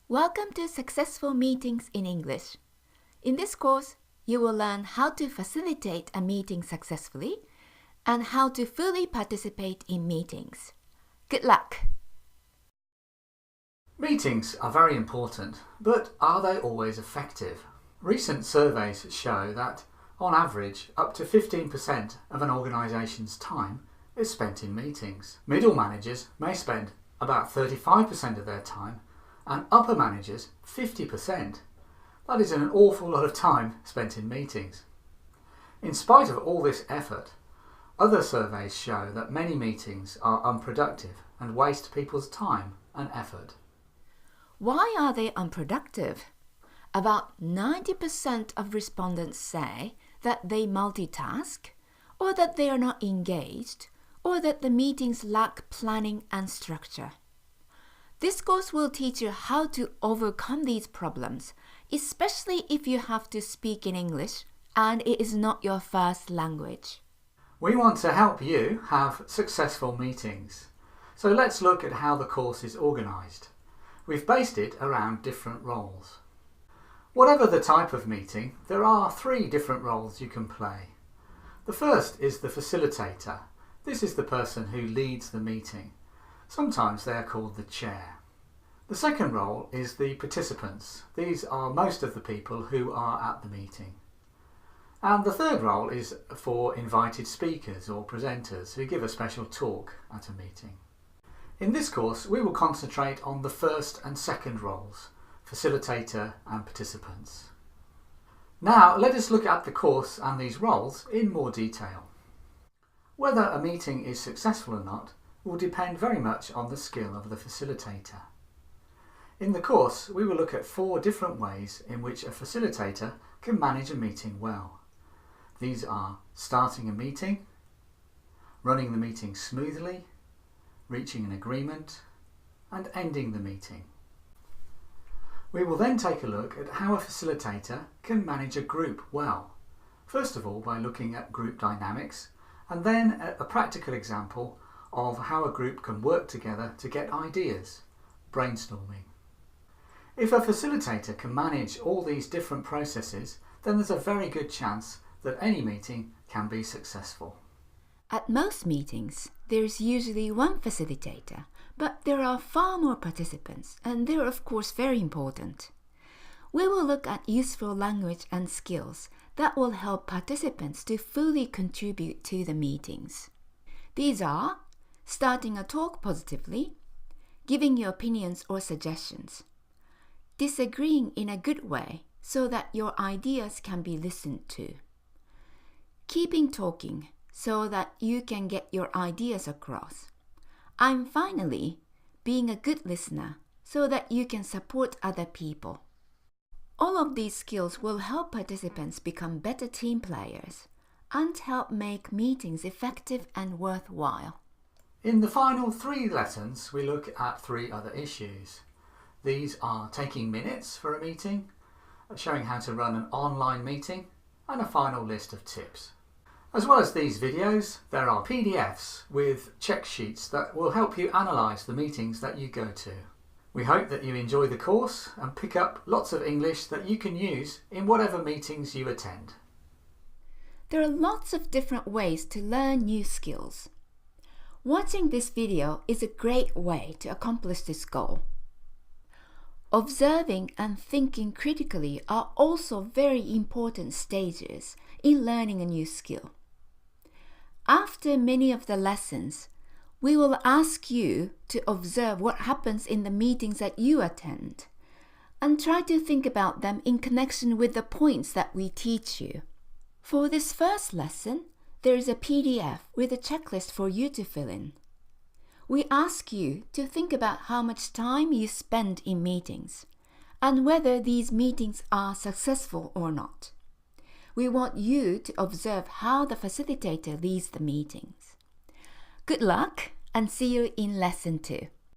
Welcome to Successful Meetings in English. In this course, you will learn how to facilitate a meeting successfully and how to fully participate in meetings. Good luck! Meetings are very important, but are they always effective? Recent surveys show that, on average, up to 15% of an organisation's time is spent in meetings. Middle managers may spend about 35% of their time and upper managers 50%. That is an awful lot of time spent in meetings. In spite of all this effort, other surveys show that many meetings are unproductive and waste people's time and effort. Why are they unproductive? About 90% of respondents say that they multitask, or that they are not engaged, or that the meetings lack planning and structure. This course will teach you how to overcome these problems, especially if you have to speak in English and it is not your first language. We want to help you have successful meetings. So let's look at how the course is organised. We've based it around different roles. Whatever the type of meeting, there are 3 different roles you can play. The first is the facilitator. This is the person who leads the meeting. Sometimes they are called the chair. The second role is the participants. These are most of the people who are at the meeting. And the third role is for invited speakers or presenters who give a special talk at a meeting. In this course, we will concentrate on the first and second roles, facilitator and participants. Now, let us look at the course and these roles in more detail. Whether a meeting is successful or not will depend very much on the skill of the facilitator. In the course, we will look at 4 different ways in which a facilitator can manage a meeting well. These are starting a meeting, running the meeting smoothly, reaching an agreement, and ending the meeting. We will then take a look at how a facilitator can manage a group well. First of all, by looking at group dynamics, and then at a practical example of how a group can work together to get ideas, brainstorming. If a facilitator can manage all these different processes, then there's a very good chance that any meeting can be successful. At most meetings, there is usually one facilitator, but there are far more participants, and they are of course very important. We will look at useful language and skills that will help participants to fully contribute to the meetings. These are starting a talk positively, giving your opinions or suggestions, disagreeing in a good way so that your ideas can be listened to, keeping talking so that you can get your ideas across, and finally, being a good listener so that you can support other people. All of these skills will help participants become better team players and help make meetings effective and worthwhile. In the final 3 lessons, we look at 3 other issues. These are taking minutes for a meeting, showing how to run an online meeting, and a final list of tips. As well as these videos, there are PDFs with check sheets that will help you analyse the meetings that you go to. We hope that you enjoy the course and pick up lots of English that you can use in whatever meetings you attend. There are lots of different ways to learn new skills. Watching this video is a great way to accomplish this goal. Observing and thinking critically are also very important stages in learning a new skill. After many of the lessons, we will ask you to observe what happens in the meetings that you attend and try to think about them in connection with the points that we teach you. For this first lesson, there is a PDF with a checklist for you to fill in. We ask you to think about how much time you spend in meetings and whether these meetings are successful or not. We want you to observe how the facilitator leads the meetings. Good luck and see you in lesson 2.